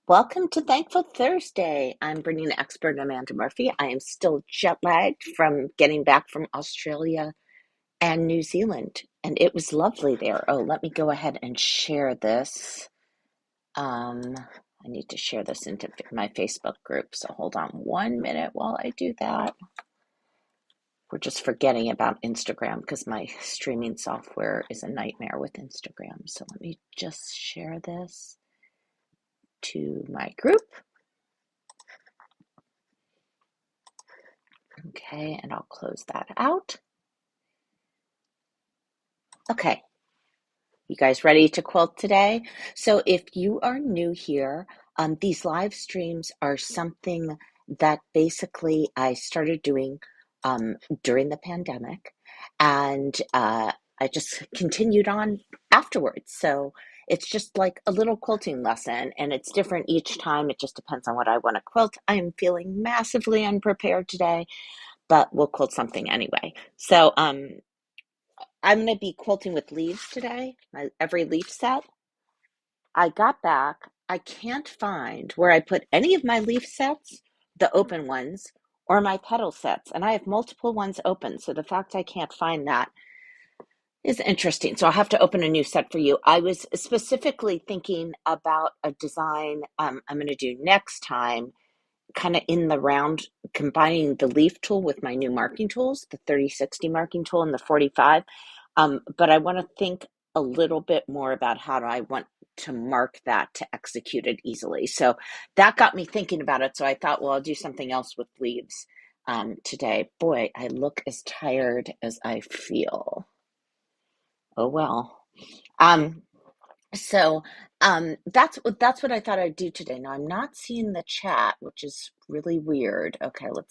Welcome to Thankful Thursday. I'm Bernina expert Amanda Murphy. I am still jet lagged from getting back from Australia and New Zealand, and it was lovely there. Oh, let me go ahead and share this. I need to share this into my Facebook group, so hold on 1 minute while I do that. We're just forgetting about Instagram because my streaming software is a nightmare with Instagram. So let me just share this to my group. Okay, and I'll close that out. Okay, you guys ready to quilt today? So if you are new here, these live streams are something that basically I started doing during the pandemic, and I just continued on afterwards. So it's just like a little quilting lesson, and it's different each time. It just depends on what I want to quilt. I am feeling massively unprepared today, but we'll quilt something anyway. So I'm going to be quilting with leaves today, every leaf set. I got back. I can't find where I put any of my leaf sets, the open ones, or my petal sets. And I have multiple ones open. So the fact I can't find that is interesting. So I'll have to open a new set for you. I was specifically thinking about a design I'm going to do next time, kind of in the round, combining the leaf tool with my new marking tools, the 3060 marking tool and the 45. But I want to think a little bit more about how do I want to mark that to execute it easily. So that got me thinking about it. So I thought, well, I'll do something else with leaves today. Boy, I look as tired as I feel. Oh well. Um, that's what I thought I'd do today. Now I'm not seeing the chat, which is really weird. Okay, let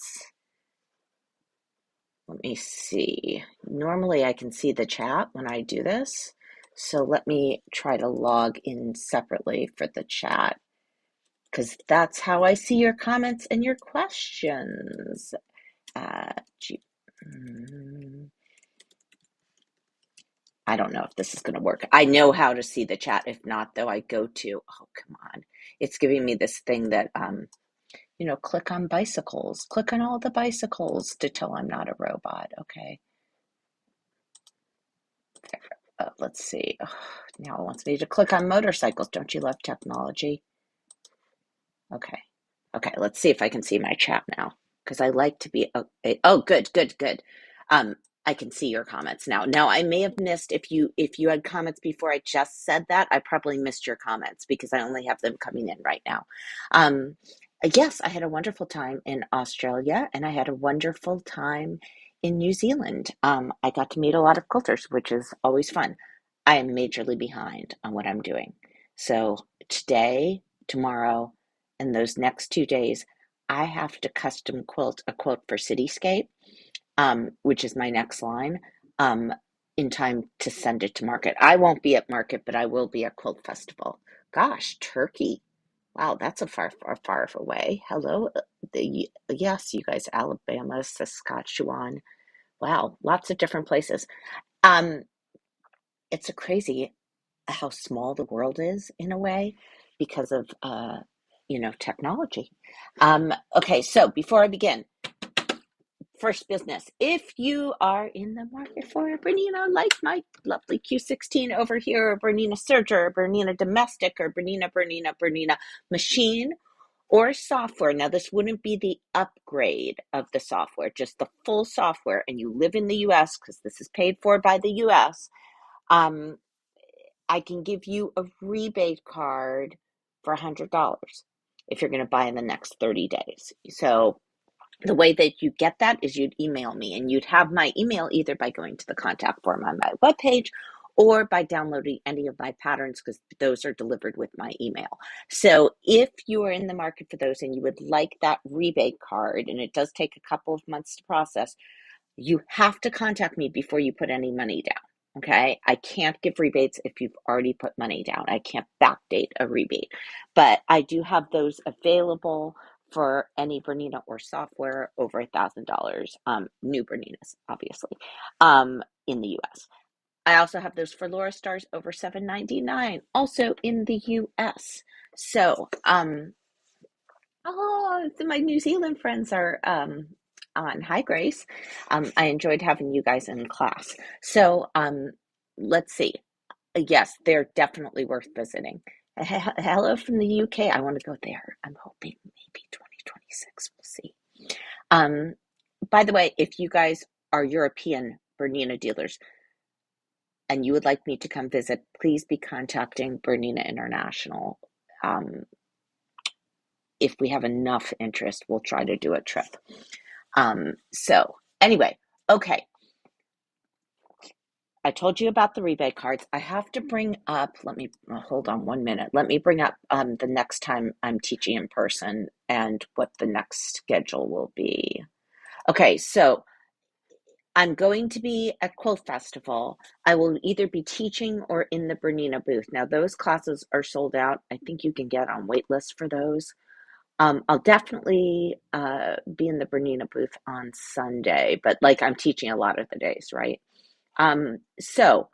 me see. Normally I can see the chat when I do this. So let me try to log in separately for the chat because that's how I see your comments and your questions. Uh, I don't know if this is going to work. I know how to see the chat. If not, though, I go to, oh, come on. It's giving me this thing that, click on bicycles. Click on all the bicycles to tell I'm not a robot. Okay. Let's see. Oh, now it wants me to click on motorcycles. Don't you love technology? Okay. Okay, let's see if I can see my chat now because I like to be oh, good, good, good. Um, I can see your comments now. Now I may have missed if you had comments before I just said that, I probably missed your comments because I only have them coming in right now. Um, yes, I had a wonderful time in Australia and I had a wonderful time in New Zealand. I got to meet a lot of quilters, which is always fun. I am majorly behind on what I'm doing. So today, tomorrow, and those next 2 days, I have to custom quilt a quilt for Cityscape, which is my next line, um, in time to send it to market. I won't be at market, but I will be at Quilt Festival. Gosh, Turkey. Wow, that's a far, far, far away. Hello, yes, you guys, Alabama, Saskatchewan. Wow, lots of different places. Um, it's a crazy how small the world is in a way because of technology. Okay, so before I begin, first business. If you are in the market for a Bernina like my lovely Q16 over here, or Bernina Serger, or Bernina Domestic, or Bernina machine or software. Now, this wouldn't be the upgrade of the software, just the full software, and you live in the US because this is paid for by the US. Um, I can give you a rebate card for $100 if you're going to buy in the next 30 days. So the way that you get that is you'd email me, and you'd have my email either by going to the contact form on my webpage or by downloading any of my patterns because those are delivered with my email. So if you are in the market for those and you would like that rebate card, and it does take a couple of months to process, you have to contact me before you put any money down. Okay. I can't give rebates if you've already put money down. I can't backdate a rebate, but I do have those available for any Bernina or software over $1,000, new Berninas, obviously, in the US. I also have those for Laura Stars over $7.99, also in the US. So, oh, my New Zealand friends are on. Hi, Grace. I enjoyed having you guys in class. So, let's see. Yes, they're definitely worth visiting. Hello from the UK. I want to go there. I'm hoping maybe 2026. We'll see. Um, by the way, if you guys are European Bernina dealers and you would like me to come visit, please be contacting Bernina International. Um, if we have enough interest, we'll try to do a trip. So anyway, okay. I told you about the rebate cards. I have to bring up, let me hold on 1 minute. Let me bring up the next time I'm teaching in person and what the next schedule will be. Okay, so I'm going to be at Quilt Festival. I will either be teaching or in the Bernina booth. Now, those classes are sold out. I think you can get on wait lists for those. I'll definitely be in the Bernina booth on Sunday, but like I'm teaching a lot of the days, right? So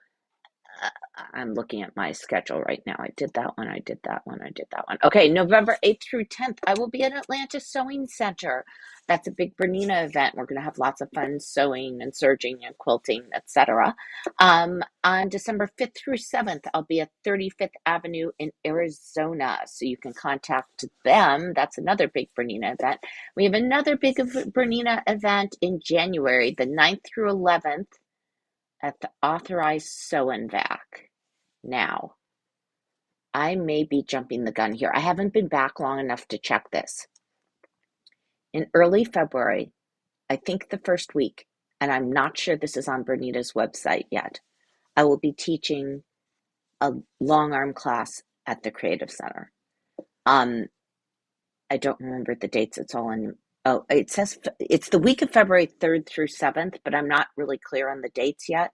I'm looking at my schedule right now. I did that one. I did that one. I did that one. Okay, November 8th through 10th, I will be at Atlanta Sewing Center. That's a big Bernina event. We're going to have lots of fun sewing and serging and quilting, etc. On December 5th through 7th, I'll be at 35th Avenue in Arizona. So you can contact them. That's another big Bernina event. We have another big Bernina event in January, the 9th through 11th at the Authorized Sew and Vac. Now, I may be jumping the gun here. I haven't been back long enough to check this. In early February, I think the first week, and I'm not sure this is on Bernita's website yet, I will be teaching a long arm class at the Creative Center. I don't remember the dates. It's all in. Oh, it says it's the week of February 3rd through 7th, but I'm not really clear on the dates yet.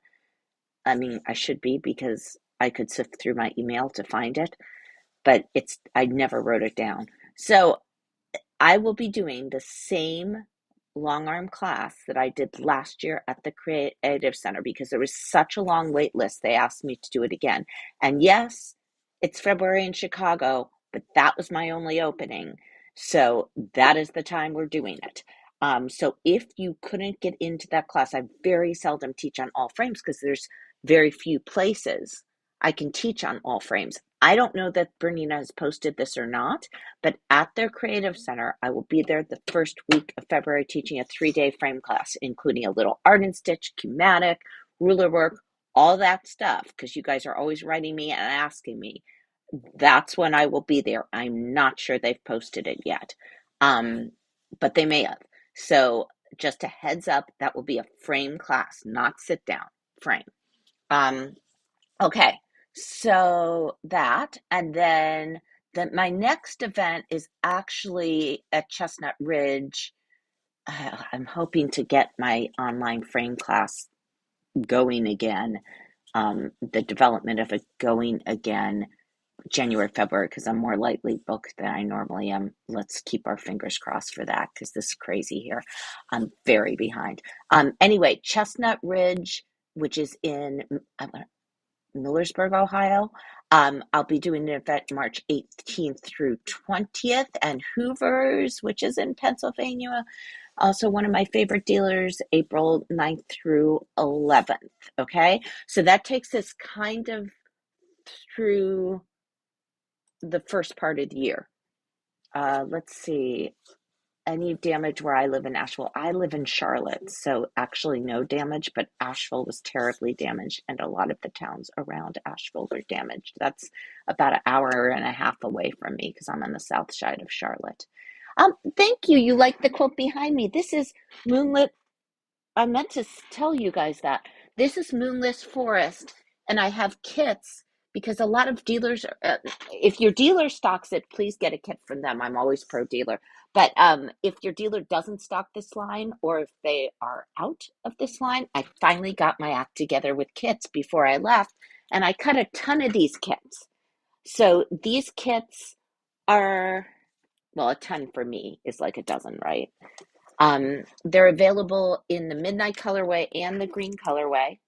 I mean, I should be because I could sift through my email to find it, but I never wrote it down. So I will be doing the same long arm class that I did last year at the Creative Center because there was such a long wait list. They asked me to do it again. And yes, it's February in Chicago, but that was my only opening. So that is the time we're doing it. So if you couldn't get into that class, I very seldom teach on all frames because there's very few places I can teach on all frames. I don't know that Bernina has posted this or not, but at their Creative Center, I will be there the first week of February teaching a 3-day frame class, including a little art and stitch, schematic, ruler work, all that stuff, because you guys are always writing me and asking me. That's when I will be there. I'm not sure they've posted it yet, but they may have. So just a heads up, that will be a frame class, not sit down, frame. Um, Okay, so that, and then my next event is actually at Chestnut Ridge. I'm hoping to get my online frame class going again, the development of it going again January, February, because I'm more lightly booked than I normally am. Let's keep our fingers crossed for that because this is crazy here. I'm very behind. Anyway, Chestnut Ridge, which is in, Millersburg, Ohio. I'll be doing an event March 18th through 20th, and Hoover's, which is in Pennsylvania, also one of my favorite dealers, April 9th through 11th. Okay, so that takes us kind of through the first part of the year. Let's see. Any damage where I live in Asheville. I live in Charlotte, so actually no damage, but Asheville was terribly damaged, and a lot of the towns around Asheville were damaged. That's about an hour and a half away from me because I'm on the south side of Charlotte. Thank you. You like the quilt behind me. This is Moonlit. I meant to tell you guys that. This is Moonless Forest, and I have kits because a lot of dealers, if your dealer stocks it, please get a kit from them. I'm always pro dealer. But if your dealer doesn't stock this line or if they are out of this line, I finally got my act together with kits before I left, and I cut a ton of these kits. So these kits are, well, a ton for me is like a dozen, right? They're available in the midnight colorway and the green colorway.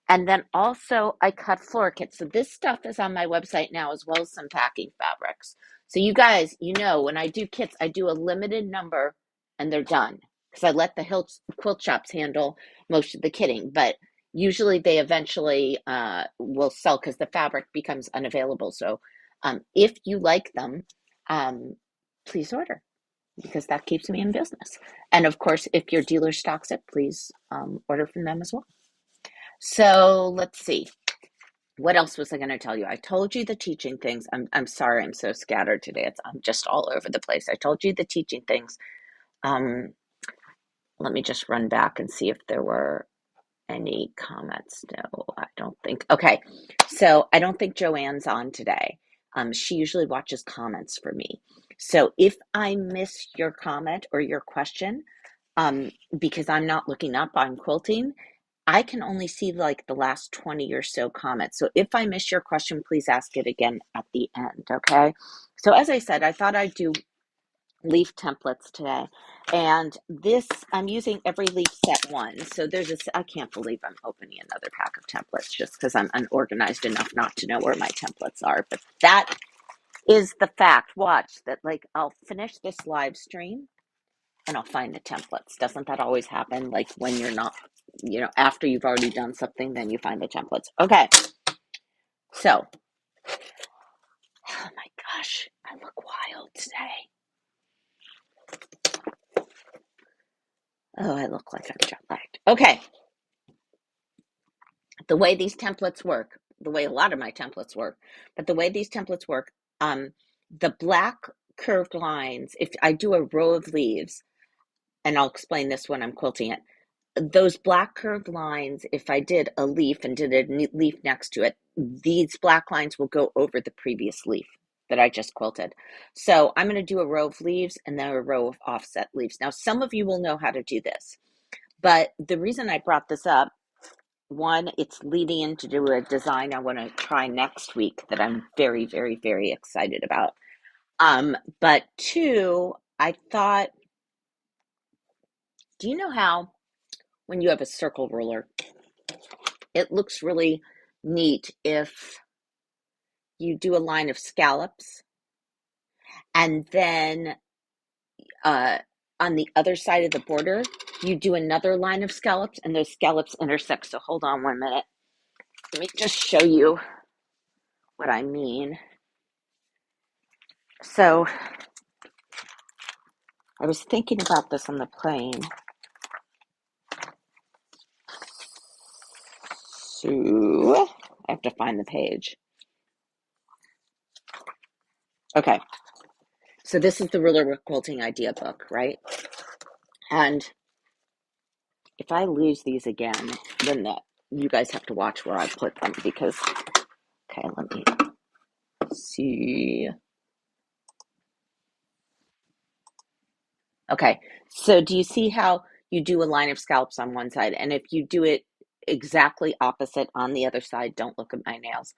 And then also I cut floor kits. So this stuff is on my website now as well as some packing fabrics. So you guys, when I do kits, I do a limited number and they're done because I let the quilt shops handle most of the kitting. But usually they eventually will sell because the fabric becomes unavailable. So if you like them, please order because that keeps me in business. And of course, if your dealer stocks it, please order from them as well. So let's see. What else was I going to tell you? I told you the teaching things. I'm sorry, I'm so scattered today. I'm just all over the place. I told you the teaching things. Um, Let me just run back and see if there were any comments. No, I don't think. Okay, so I don't think Joanne's on today. She usually watches comments for me. So if I miss your comment or your question, because I'm not looking up on quilting, I can only see like the last 20 or so comments. So if I miss your question, please ask it again at the end, okay? So as I said, I thought I'd do leaf templates today. And this, I'm using every leaf set one. So there's this, I can't believe I'm opening another pack of templates just because I'm unorganized enough not to know where my templates are. But that is the fact. Watch that, like, I'll finish this live stream and I'll find the templates. Doesn't that always happen? Like when you're not, after you've already done something, then you find the templates. Okay. So, oh my gosh, I look wild today. Oh, I look like I'm jet lagged. Okay. The way these templates work, the way a lot of my templates work, but the way these templates work, the black curved lines, if I do a row of leaves, and I'll explain this when I'm quilting it, those black curved lines, if I did a leaf and did a leaf next to it, these black lines will go over the previous leaf that I just quilted. So I'm going to do a row of leaves and then a row of offset leaves. Now, some of you will know how to do this, but the reason I brought this up, one, it's leading into do a design I want to try next week that I'm very, very, very excited about. But two, I thought, do you know how when you have a circle ruler, it looks really neat if you do a line of scallops and then on the other side of the border, you do another line of scallops and those scallops intersect. So hold on 1 minute. Let me just show you what I mean. So I was thinking about this on the plane. So I have to find the page. Okay. So this is the Ruler Quilting Idea book, right? And if I lose these again, then you guys have to watch where I put them because, okay, let me see. Okay, so do you see how you do a line of scallops on one side? And if you do it exactly opposite on the other side, don't look at my nails.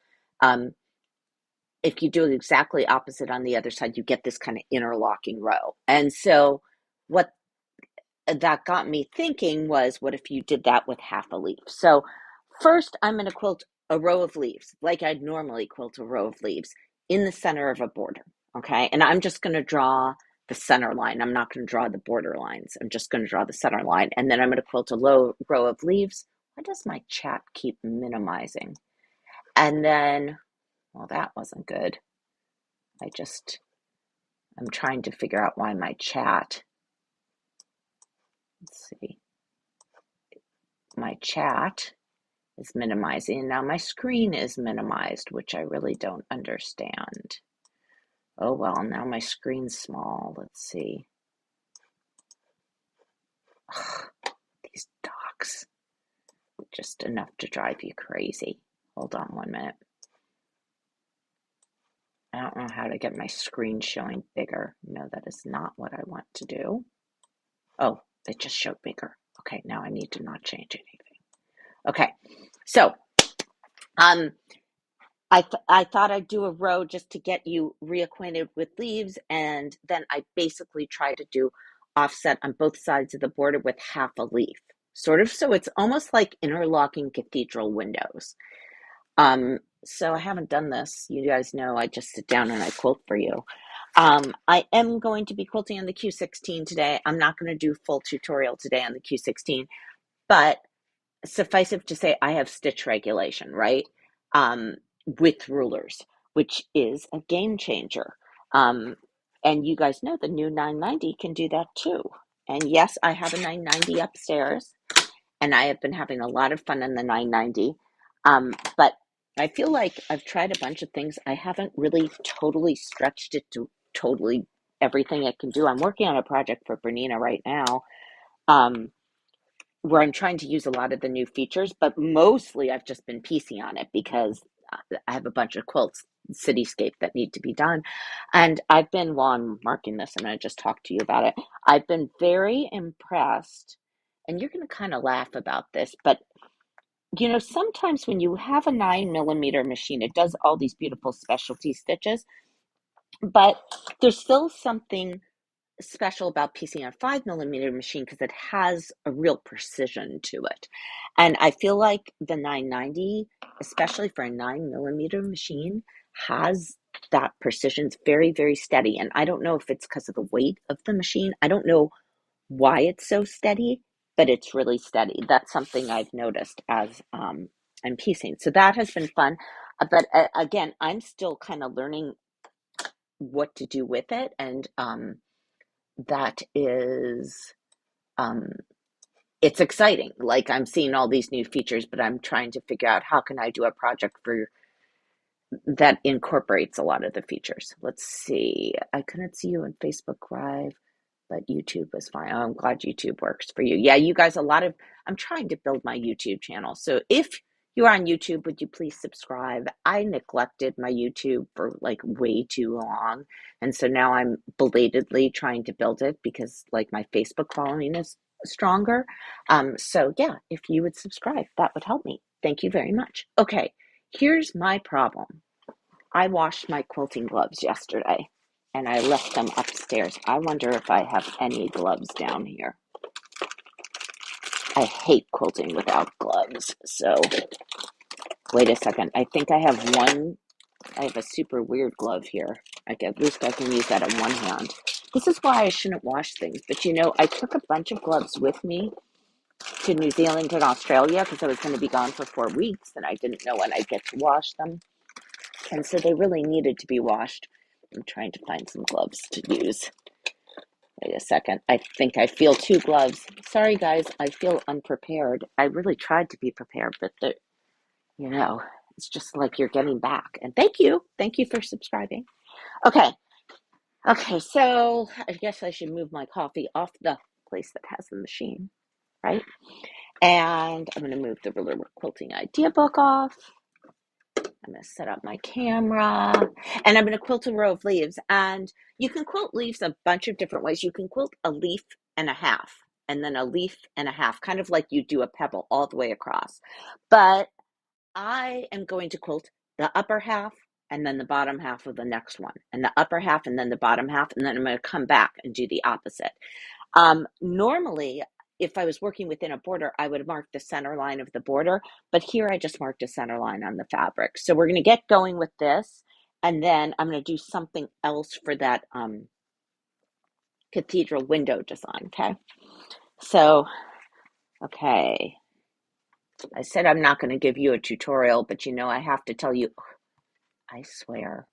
If you do it exactly opposite on the other side, you get this kind of interlocking row. And so what that got me thinking was, what if you did that with half a leaf? So first, I'm going to quilt a row of leaves, like I'd normally quilt a row of leaves in the center of a border, okay? And I'm just going to draw the center line. I'm not going to draw the border lines. I'm just going to draw the center line. And then I'm going to quilt a low row of leaves. Why does my chat keep minimizing? And then, well, that wasn't good. I'm trying to figure out why my chat, let's see, my chat is minimizing. Now my screen is minimized, which I really don't understand. Oh well, now my screen's small. Let's see. Ugh, these docs, just enough to drive you crazy. Hold on 1 minute. I don't know how to get my screen showing bigger. No, that is not what I want to do. Oh, it just showed bigger. Okay, now I need to not change anything. Okay, so I thought I'd do a row just to get you reacquainted with leaves, and then I basically try to do offset on both sides of the border with half a leaf. sort of. So it's almost like interlocking cathedral windows. So I haven't done this. You guys know I just sit down and I quilt for you. I am going to be quilting on the Q16 today. I'm not going to do full tutorial today on the Q16, but suffice it to say, I have stitch regulation, right? Um, with rulers, which is a game changer. Um, and you guys know the new 990 can do that too. And yes, I have a 990 upstairs, and I have been having a lot of fun on the 990. But I feel like I've tried a bunch of things. I haven't really totally stretched it to totally everything it can do. I'm working on a project for Bernina right now, um, where I'm trying to use a lot of the new features, but mostly I've just been piecing on it because I have a bunch of quilts, cityscape, that need to be done. And I've been, while I'm marking this, I'm going to just talk to you about it. I've been very impressed, and you're going to kind of laugh about this, but sometimes when you have a 9mm machine, it does all these beautiful specialty stitches, but there's still something special about piecing a 5mm machine because it has a real precision to it. And I feel like the 990, especially for a 9mm machine, has that precision. It's very, very steady. And I don't know if it's because of the weight of the machine. I don't know why it's so steady, but it's really steady. That's something I've noticed as I'm piecing. So that has been fun. But again, I'm still kind of learning what to do with it. And that is, um, it's exciting. Like I'm seeing all these new features, but I'm trying to figure out how can I do a project for that incorporates a lot of the features. Let's see. I couldn't see you on Facebook Live, but YouTube was fine. Oh, I'm glad YouTube works for you. Yeah, you guys, I'm trying to build my YouTube channel. So if you're on YouTube, would you please subscribe? I neglected my YouTube for like way too long. And so now I'm belatedly trying to build it because like my Facebook following is stronger. So yeah, if you would subscribe, that would help me. Thank you very much. Okay, here's my problem. I washed my quilting gloves yesterday and I left them upstairs. I wonder if I have any gloves down here. I hate quilting without gloves. So, wait a second. I think I have one. I have a super weird glove here. At least I can use that in one hand. This is why I shouldn't wash things. But I took a bunch of gloves with me to New Zealand and Australia because I was going to be gone for 4 weeks and I didn't know when I'd get to wash them. And so they really needed to be washed. I'm trying to find some gloves to use. Wait a second. I think I feel two gloves. Sorry, guys. I feel unprepared. I really tried to be prepared, but you know, it's just like you're getting back. And thank you. Thank you for subscribing. Okay. Okay. So I guess I should move my coffee off the place that has the machine, right? And I'm going to move the Ruler Work Quilting Idea book off. I'm going to set up my camera and I'm going to quilt a row of leaves. And you can quilt leaves a bunch of different ways. You can quilt a leaf and a half, and then a leaf and a half, kind of like you do a pebble all the way across. But I am going to quilt the upper half and then the bottom half of the next one, and the upper half and then the bottom half, and then I'm going to come back and do the opposite. Normally, if I was working within a border, I would mark the center line of the border, but here I just marked a center line on the fabric. So we're going to get going with this, and then I'm going to do something else for that cathedral window design, okay? So, okay, I said I'm not going to give you a tutorial, but I have to tell you, I swear,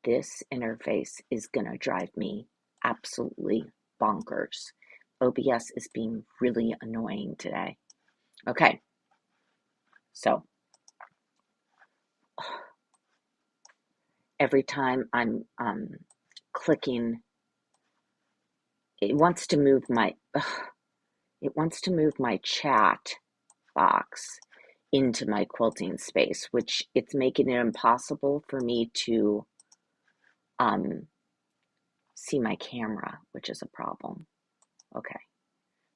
this interface is going to drive me absolutely bonkers. OBS is being really annoying today. Okay, so every time I'm clicking, it wants to move my chat box into my quilting space, which it's making it impossible for me to see my camera, which is a problem. Okay,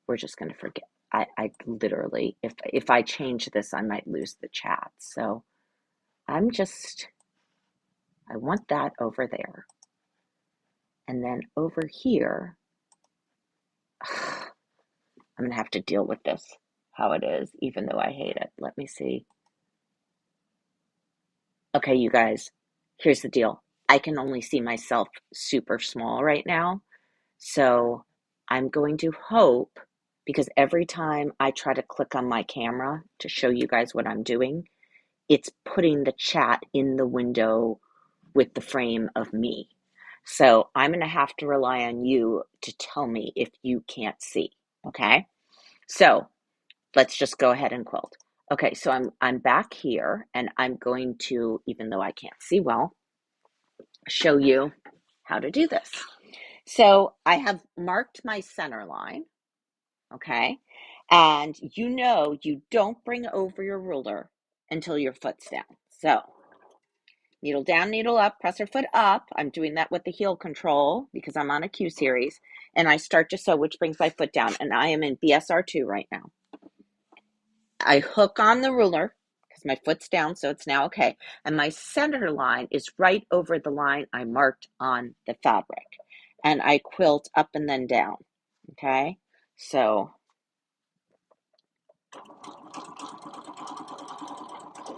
we're just gonna forget. I literally, if I change this, I might lose the chat. So I want that over there. And then over here, I'm going to have to deal with this how it is, even though I hate it. Let me see. Okay, you guys, here's the deal. I can only see myself super small right now. So I'm going to hope, because every time I try to click on my camera to show you guys what I'm doing, it's putting the chat in the window with the frame of me. So I'm going to have to rely on you to tell me if you can't see. Okay? So let's just go ahead and quilt. Okay, so I'm back here and I'm going to, even though I can't see well, show you how to do this. So I have marked my center line, okay? And you don't bring over your ruler until your foot's down. So needle down, needle up, press your foot up. I'm doing that with the heel control because I'm on a Q series. And I start to sew, which brings my foot down. And I am in BSR2 right now. I hook on the ruler because my foot's down, so it's now okay. And my center line is right over the line I marked on the fabric. And I quilt up and then down, okay? So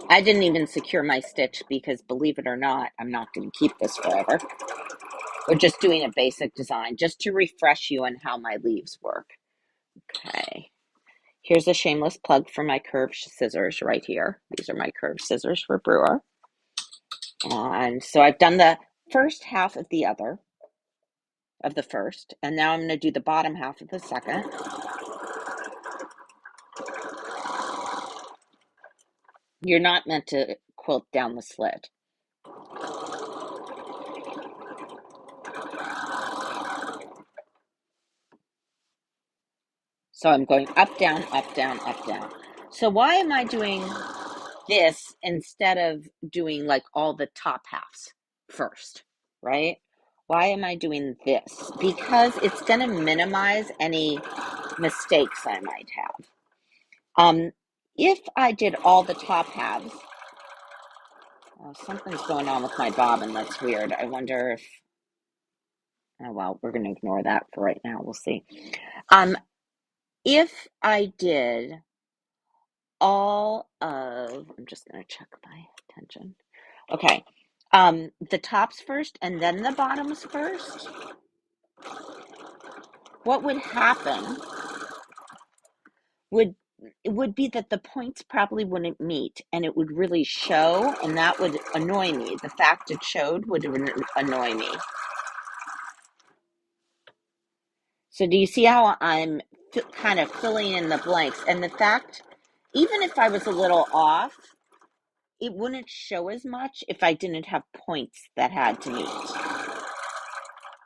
I didn't even secure my stitch because, believe it or not, I'm not going to keep this forever. We're just doing a basic design just to refresh you on how my leaves work. Okay. Here's a shameless plug for my curved scissors right here. These are my curved scissors for Brewer. And so I've done the first half of the first, and now I'm going to do the bottom half of the second. You're not meant to quilt down the slit. So I'm going up, down, up, down, up, down. So why am I doing this instead of doing like all the top halves first, right? Why am I doing this? Because it's going to minimize any mistakes I might have. If I did all the top halves, something's going on with my bobbin that's weird. I wonder if, oh well, we're going to ignore that for right now. We'll see. If I did all of, I'm just going to check my attention. Okay. The tops first and then the bottoms first. What would happen would be that the points probably wouldn't meet and it would really show, and that would annoy me. The fact it showed would annoy me. So do you see how I'm kind of filling in the blanks? And the fact, even if I was a little off, it wouldn't show as much if I didn't have points that had to meet.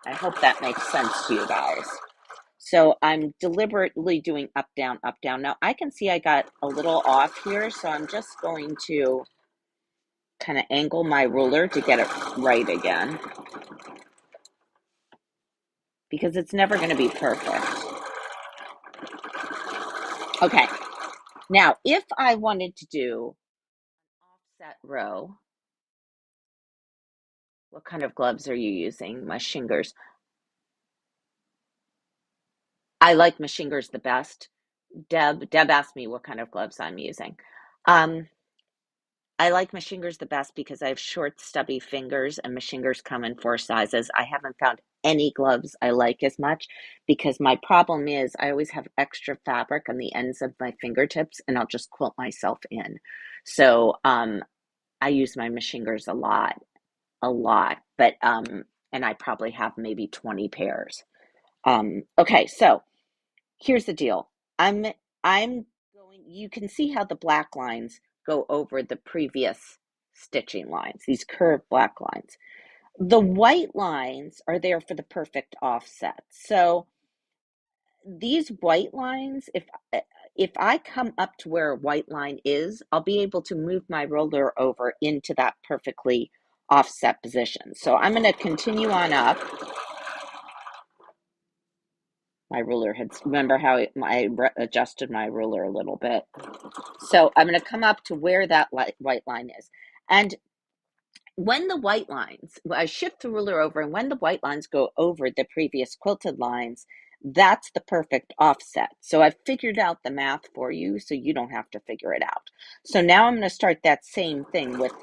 I hope that makes sense to you guys. So I'm deliberately doing up, down, up, down. Now I can see I got a little off here, so I'm just going to kind of angle my ruler to get it right again, because it's never going to be perfect. Okay, now if I wanted to do an offset row, what kind of gloves are you using? Machingers. I like Machingers the best. Deb asked me what kind of gloves I'm using. I like Machingers the best because I have short, stubby fingers, and Machingers come in 4 sizes. I haven't found any gloves I like as much because my problem is I always have extra fabric on the ends of my fingertips, and I'll just quilt myself in. So I use my Machingers a lot, but and I probably have maybe 20 pairs. Okay, so here's the deal. I'm going, you can see how the black lines go over the previous stitching lines, these curved black lines. The white lines are there for the perfect offset. So these white lines, if I come up to where a white line is, I'll be able to move my roller over into that perfectly offset position. So I'm going to continue on up. My ruler had, remember how I adjusted my ruler a little bit. So I'm going to come up to where that white line is. And when the white lines, I shift the ruler over, and when the white lines go over the previous quilted lines, that's the perfect offset. So I've figured out the math for you so you don't have to figure it out. So now I'm going to start that same thing with,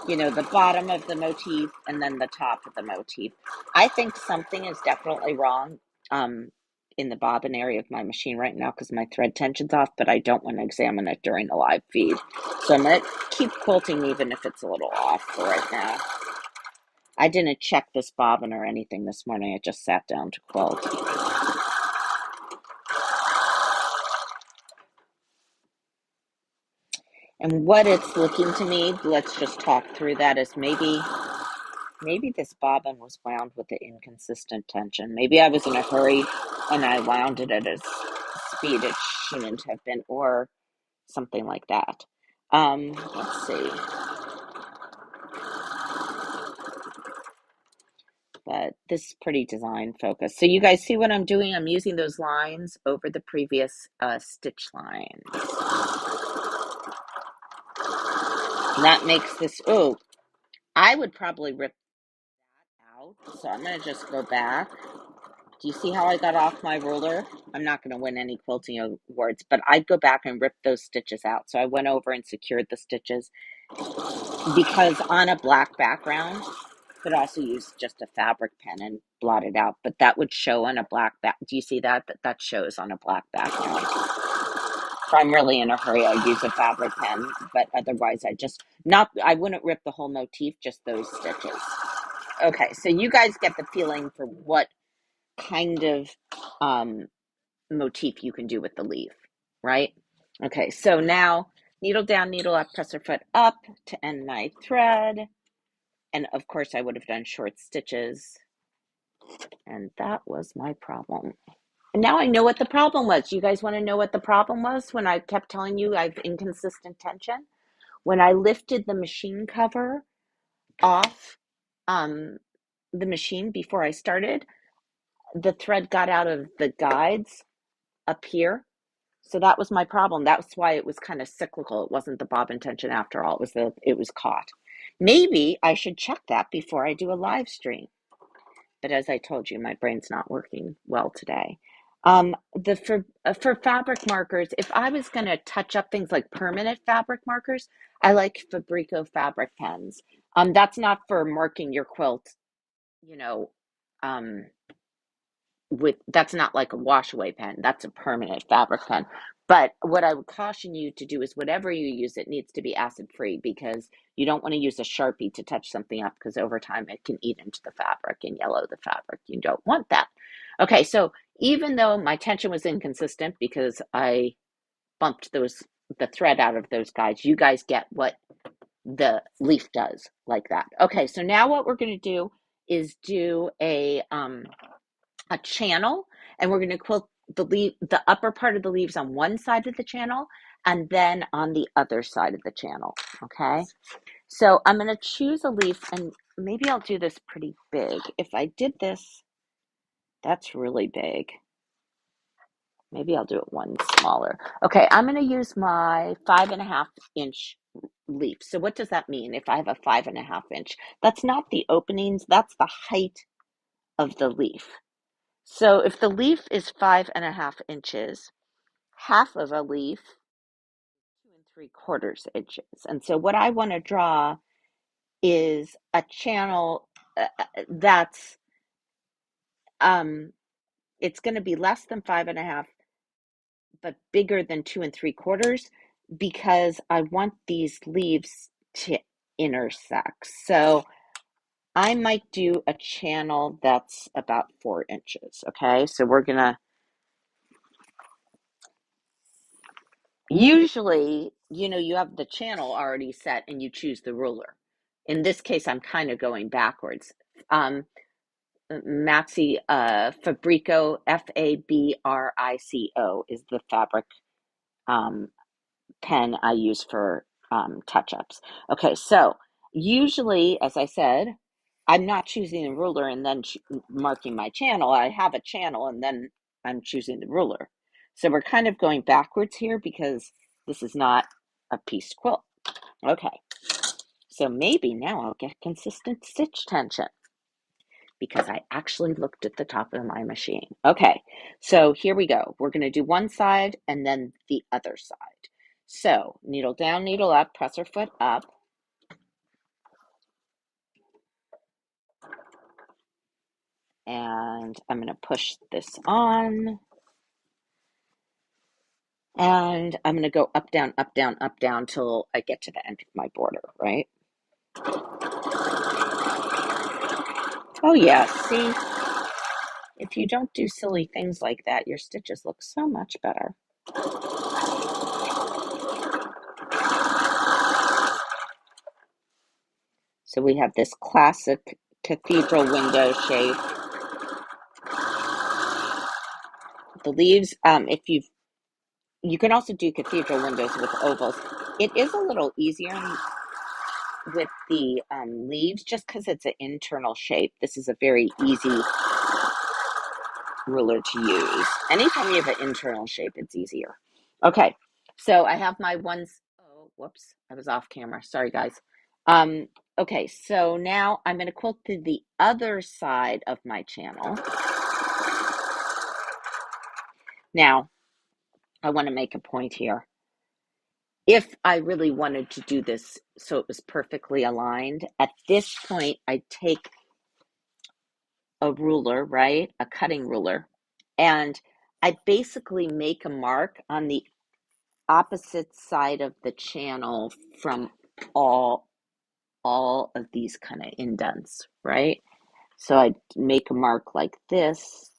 the bottom of the motif and then the top of the motif. I think something is definitely wrong in the bobbin area of my machine right now because my thread tension's off, but I don't want to examine it during the live feed. So I'm going to keep quilting even if it's a little off for right now. I didn't check this bobbin or anything this morning. I just sat down to quilt. And what it's looking to me, let's just talk through that, is maybe this bobbin was wound with the inconsistent tension. Maybe I was in a hurry and I wound it at a speed it shouldn't have been, or something like that. Let's see. But this is pretty design focused. So you guys see what I'm doing? I'm using those lines over the previous stitch lines. And that makes this, I would probably rip that out. So I'm going to just go back. Do you see how I got off my ruler? I'm not going to win any quilting awards, but I'd go back and rip those stitches out. So I went over and secured the stitches because on a black background, could also use just a fabric pen and blot it out, but that would show on a black back. Do you see that? That shows on a black background. If I'm really in a hurry, I'd use a fabric pen, but otherwise I wouldn't rip the whole motif, just those stitches. Okay, so you guys get the feeling for what kind of motif you can do with the leaf, right? Okay, so now needle down, needle up, presser foot up to end my thread. And of course I would have done short stitches. And that was my problem. And now I know what the problem was. You guys want to know what the problem was when I kept telling you I have inconsistent tension? When I lifted the machine cover off the machine before I started, the thread got out of the guides up here. So that was my problem. That's why it was kind of cyclical. It wasn't the bobbin tension after all. It was caught. Maybe I should check that before I do a live stream. But as I told you, my brain's not working well today. For fabric markers, if I was going to touch up things like permanent fabric markers, I like Fabrico fabric pens. That's not for marking your quilt, you know, um, that's not like a wash away pen. That's a permanent fabric pen. But what I would caution you to do is whatever you use, it needs to be acid free because you don't want to use a Sharpie to touch something up because over time it can eat into the fabric and yellow the fabric. You don't want that. Okay, so even though my tension was inconsistent because I bumped the thread out of those guides, you guys get what the leaf does like that. Okay, so now what we're going to do is do a channel, and we're going to quilt the upper part of the leaves on one side of the channel and then on the other side of the channel. Okay, so I'm going to choose a leaf, and maybe I'll do this pretty big. If I did this, that's really big. Maybe I'll do it one smaller. Okay, I'm going to use my 5.5-inch leaf. So what does that mean if I have a 5.5-inch? That's not the openings, that's the height of the leaf. So if the leaf is 5.5 inches, half of a leaf, 2 3/4 inches. And so what I want to draw is a channel that's, it's going to be less than 5.5, but bigger than 2 3/4, because I want these leaves to intersect. So I might do a channel that's about 4 inches. Okay, so we're going to, usually, you have the channel already set and you choose the ruler. In this case, I'm kind of going backwards. Maxi, Fabrico, Fabrico is the fabric pen I use for touch-ups. Okay, so usually, as I said, I'm not choosing the ruler and then marking my channel. I have a channel and then I'm choosing the ruler. So we're kind of going backwards here because this is not a pieced quilt. Okay, so maybe now I'll get consistent stitch tension. because I actually looked at the top of my machine. Okay, so here we go. We're going to do one side and then the other side. So needle down, needle up, presser foot up. And I'm going to push this on. And I'm going to go up, down, up, down, up, down till I get to the end of my border, right? Oh yeah, see? If you don't do silly things like that, your stitches look so much better. So we have this classic cathedral window shape. The leaves, if you can also do cathedral windows with ovals. It is a little easier with the leaves just because it's an internal shape. This is a very easy ruler to use. Anytime you have an internal shape, it's easier. Okay, so I have my ones. Oh, whoops, I was off camera. Sorry, guys. Okay, so now I'm going to quilt to the other side of my channel. Now, I want to make a point here. If I really wanted to do this so it was perfectly aligned, at this point, I'd take a ruler, right? A cutting ruler. And I'd basically make a mark on the opposite side of the channel from all of these kind of indents, right? So I'd make a mark like this,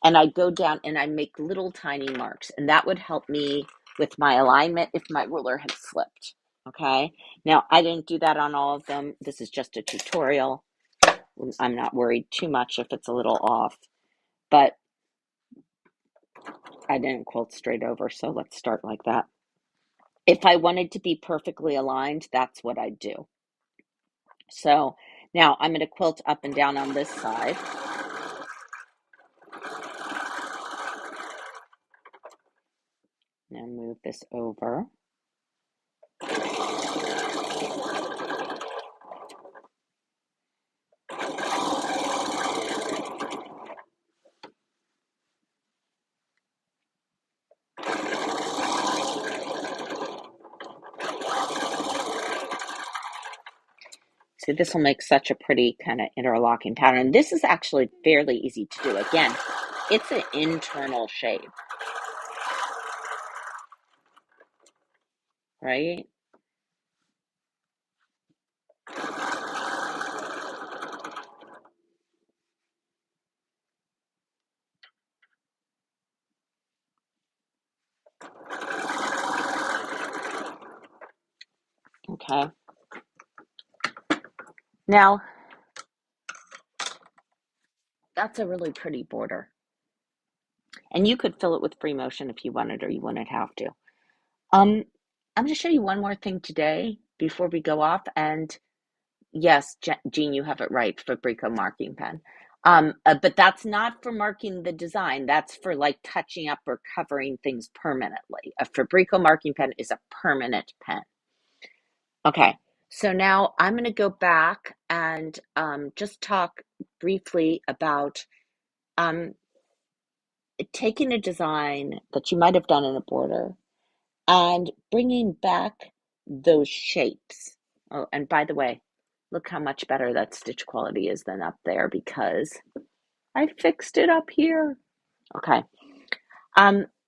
and I'd go down and I make little tiny marks, and that would help me with my alignment if my ruler had slipped. Okay, now I didn't do that on all of them. This is just a tutorial. I'm not worried too much if it's a little off, but I didn't quilt straight over, so let's start like that. If I wanted to be perfectly aligned, that's what I'd do. So now I'm going to quilt up and down on this side. Now move this over. See, this will make such a pretty kind of interlocking pattern. This is actually fairly easy to do. Again, it's an internal shape, right? Okay. Now, that's a really pretty border. And you could fill it with free motion if you wanted, or you wouldn't have to. I'm going to show you one more thing today before we go off. And yes, Jean, you have it right, Fabrico marking pen. But that's not for marking the design. That's for like touching up or covering things permanently. A Fabrico marking pen is a permanent pen. Okay, so now I'm going to go back and just talk briefly about um, taking a design that you might have done in a border and bringing back those shapes. Oh, and by the way, look how much better that stitch quality is than up there because I fixed it up here. Okay.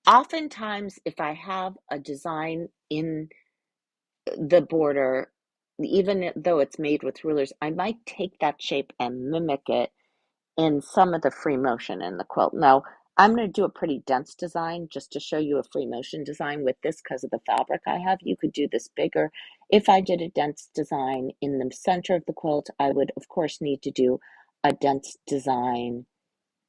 Oftentimes, if I have a design in the border, even though it's made with rulers, I might take that shape and mimic it in some of the free motion in the quilt. Now, I'm going to do a pretty dense design just to show you a free motion design with this because of the fabric I have. You could do this bigger. If I did a dense design in the center of the quilt, I would, of course, need to do a dense design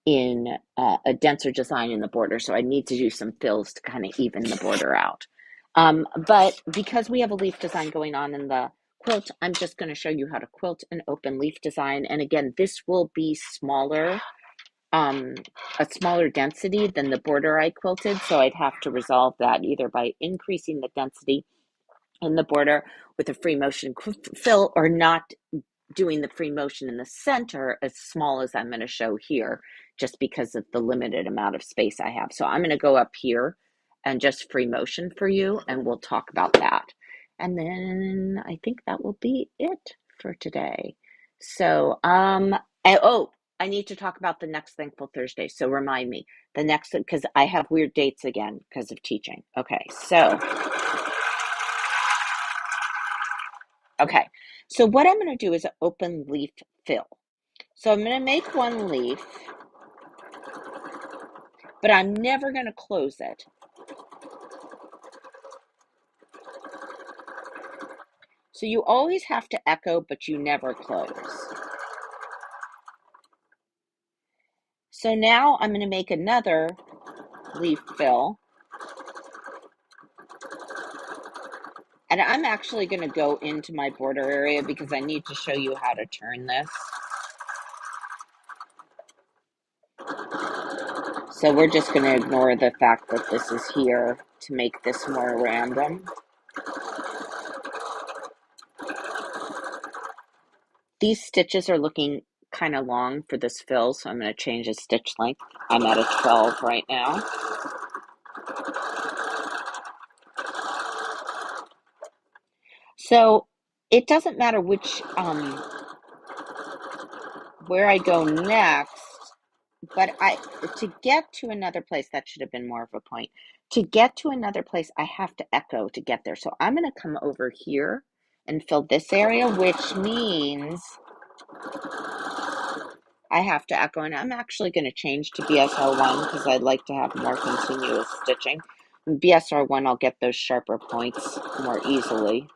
in a denser design in the border. So I need to do some fills to kind of even the border out. But because we have a leaf design going on in the quilt, I'm just going to show you how to quilt an open leaf design. And again, this will be smaller, a smaller density than the border I quilted. So I'd have to resolve that either by increasing the density in the border with a free motion fill or not doing the free motion in the center as small as I'm going to show here, just because of the limited amount of space I have. So I'm going to go up here and just free motion for you, and we'll talk about that. And then I think that will be it for today. So, oh, I need to talk about the next Thankful Thursday. So remind me the next, because I have weird dates again because of teaching. Okay. So what I'm going to do is an open leaf fill. So I'm going to make one leaf, but I'm never going to close it. So you always have to echo, but you never close. So now I'm going to make another leaf fill. And I'm actually going to go into my border area because I need to show you how to turn this. So we're just going to ignore the fact that this is here to make this more random. These stitches are looking kind of long for this fill, so I'm going to change the stitch length. I'm at a 12 right now. So it doesn't matter which, where I go next, but to get to another place, that should have been more of a point. To get to another place, I have to echo to get there. So I'm going to come over here and fill this area, which means I have to echo. And I'm actually going to change to BSR1 because I'd like to have more continuous stitching. In BSR1, I'll get those sharper points more easily.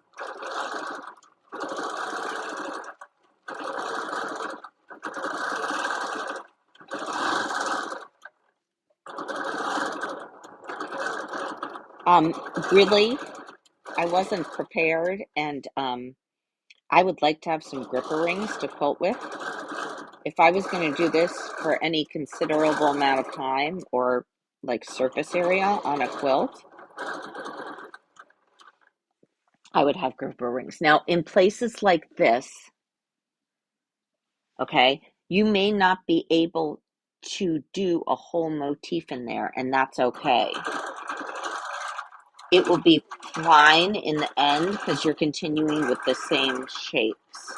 Really, I wasn't prepared, and I would like to have some gripper rings to quilt with. If I was going to do this for any considerable amount of time or like surface area on a quilt, I would have gripper rings. Now, in places like this, okay, you may not be able to do a whole motif in there, and that's okay. It will be fine in the end because you're continuing with the same shapes.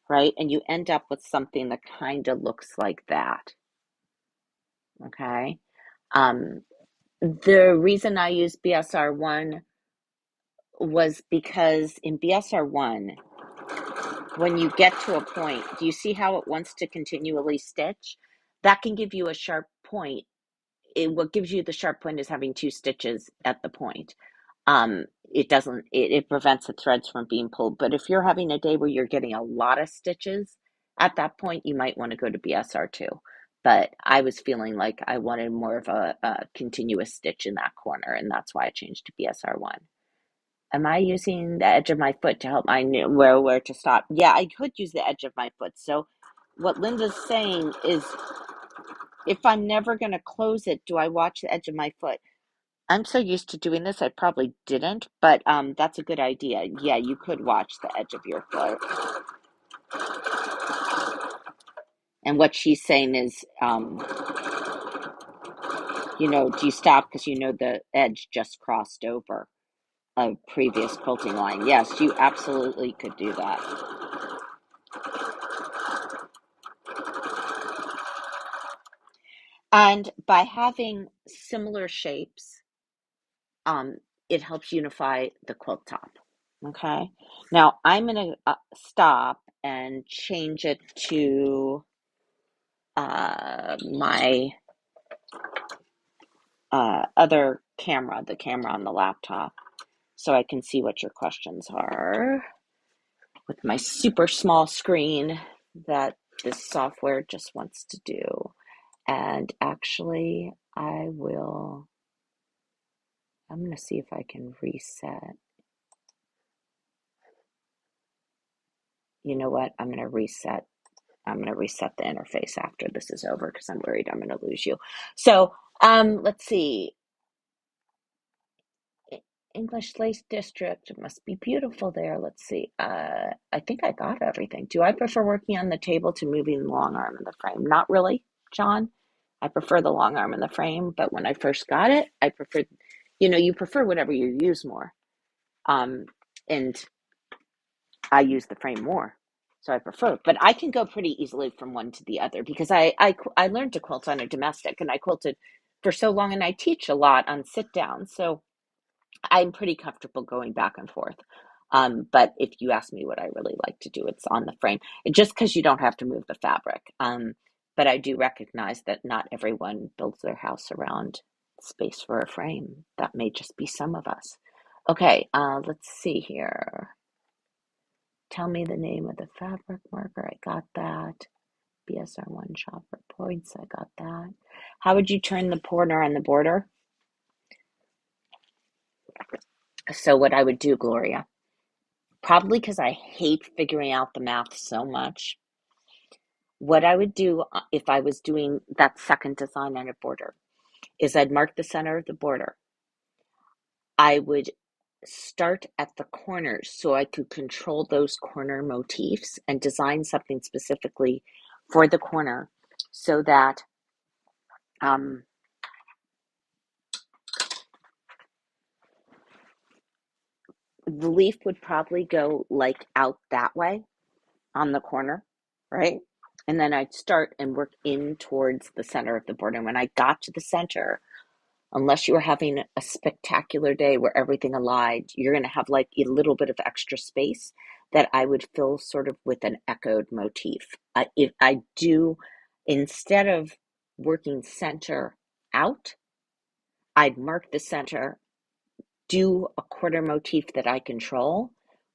Right? And you end up with something that kind of looks like that. Okay? The reason I use BSR1 was because in BSR1, when you get to a point, do you see how it wants to continually stitch? That can give you a sharp point. What gives you the sharp point is having two stitches at the point. It prevents the threads from being pulled. But if you're having a day where you're getting a lot of stitches at that point, you might want to go to BSR2. But I was feeling like I wanted more of a continuous stitch in that corner, and that's why I changed to BSR1. Am I using the edge of my foot to help I know where to stop? Yeah, I could use the edge of my foot. So what Linda's saying is, if I'm never going to close it, do I watch the edge of my foot? I'm so used to doing this, I probably didn't, but that's a good idea. Yeah, you could watch the edge of your foot. And what she's saying is, do you stop because you know the edge just crossed over a previous quilting line? Yes, you absolutely could do that. And by having similar shapes, it helps unify the quilt top. Okay. Now I'm going to stop and change it to my other camera, the camera on the laptop, so I can see what your questions are with my super small screen that this software just wants to do. And actually, I'm going to see if I can reset. You know what? I'm going to reset the interface after this is over because I'm worried I'm going to lose you. So let's see. English Lace District. It must be beautiful there. Let's see. I think I got everything. Do I prefer working on the table to moving the long arm in the frame? Not really, John. I prefer the long arm in the frame, but when I first got it, I preferred, you prefer whatever you use more. And I use the frame more. So I prefer, but I can go pretty easily from one to the other because I learned to quilt on a domestic and I quilted for so long and I teach a lot on sit down. So I'm pretty comfortable going back and forth. But if you ask me what I really like to do, it's on the frame, just because you don't have to move the fabric. But I do recognize that not everyone builds their house around space for a frame. That may just be some of us. Okay, let's see here. Tell me the name of the fabric marker. I got that. BSR1 shopper points. I got that. How would you turn the corner on the border? So what I would do, Gloria, probably because I hate figuring out the math so much, what I would do if I was doing that second design on a border is I'd mark the center of the border. I would start at the corners so I could control those corner motifs and design something specifically for the corner so that the leaf would probably go like out that way on the corner, right? And then I'd start and work in towards the center of the board. And when I got to the center, unless you were having a spectacular day where everything aligned, you're going to have like a little bit of extra space that I would fill sort of with an echoed motif. If I do, instead of working center out, I'd mark the center, do a quarter motif that I control,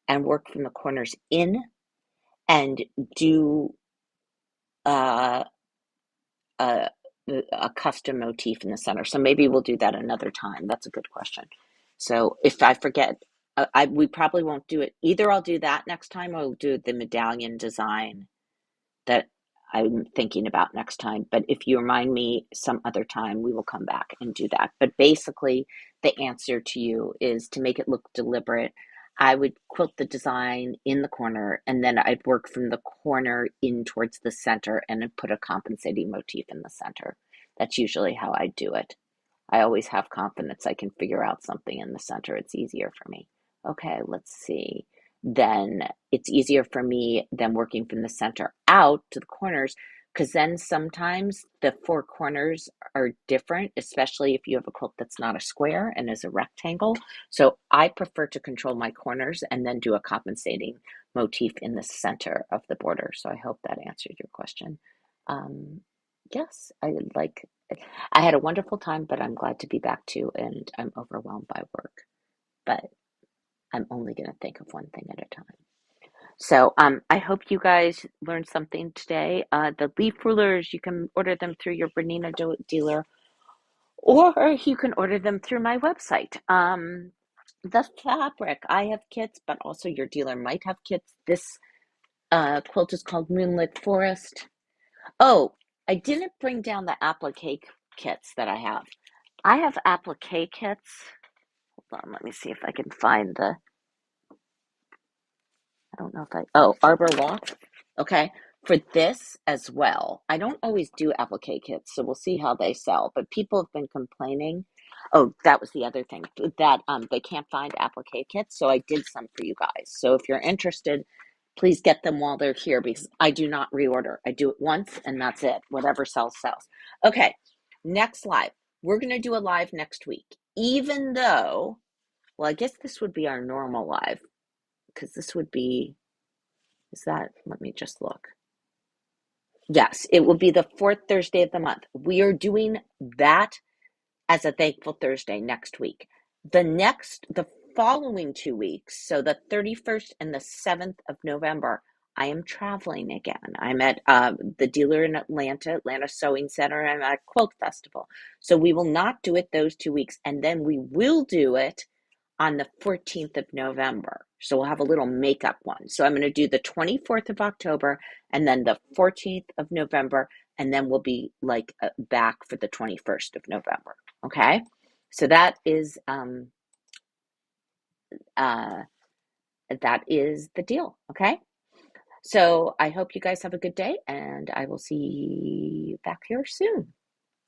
and work from the corners in and do uh, a, a custom motif in the center. So maybe we'll do that another time. That's a good question. So if I forget, we probably won't do it. Either I'll do that next time or I'll do the medallion design that I'm thinking about next time. But if you remind me some other time, we will come back and do that. But basically, the answer to you is to make it look deliberate. I would quilt the design in the corner and then I'd work from the corner in towards the center and then put a compensating motif in the center. That's usually how I do it. I always have confidence I can figure out something in the center. It's easier for me. Okay, let's see. Then it's easier for me than working from the center out to the corners because then sometimes the four corners are different, especially if you have a quilt that's not a square and is a rectangle. So I prefer to control my corners and then do a compensating motif in the center of the border. So I hope that answered your question. Yes, I had a wonderful time, but I'm glad to be back too, and I'm overwhelmed by work. But I'm only going to think of one thing at a time. So I hope you guys learned something today. The leaf rulers, you can order them through your Bernina dealer, or you can order them through my website. The fabric, I have kits, but also your dealer might have kits. This quilt is called Moonlit Forest. Oh, I didn't bring down the applique kits that I have. I have applique kits. Hold on, let me see if I can find I don't know if Arbor Walk. Okay, for this as well. I don't always do applique kits, so we'll see how they sell. But people have been complaining. Oh, that was the other thing, that they can't find applique kits, so I did some for you guys. So if you're interested, please get them while they're here because I do not reorder. I do it once and that's it. Whatever sells, sells. Okay, next live. We're going to do a live next week, even though, well, I guess this would be our normal live because this would be, let me just look. Yes, it will be the fourth Thursday of the month. We are doing that as a Thankful Thursday next week. The following 2 weeks, so the 31st and the 7th of November, I am traveling again. I'm at the dealer in Atlanta Sewing Center, and I'm at Quilt Festival. So we will not do it those 2 weeks, and then we will do it on the 14th of November. So we'll have a little makeup one. So I'm going to do the 24th of October and then the 14th of November, and then we'll be like back for the 21st of November. Okay. So that is uh, that is the deal. Okay. So I hope you guys have a good day, and I will see you back here soon.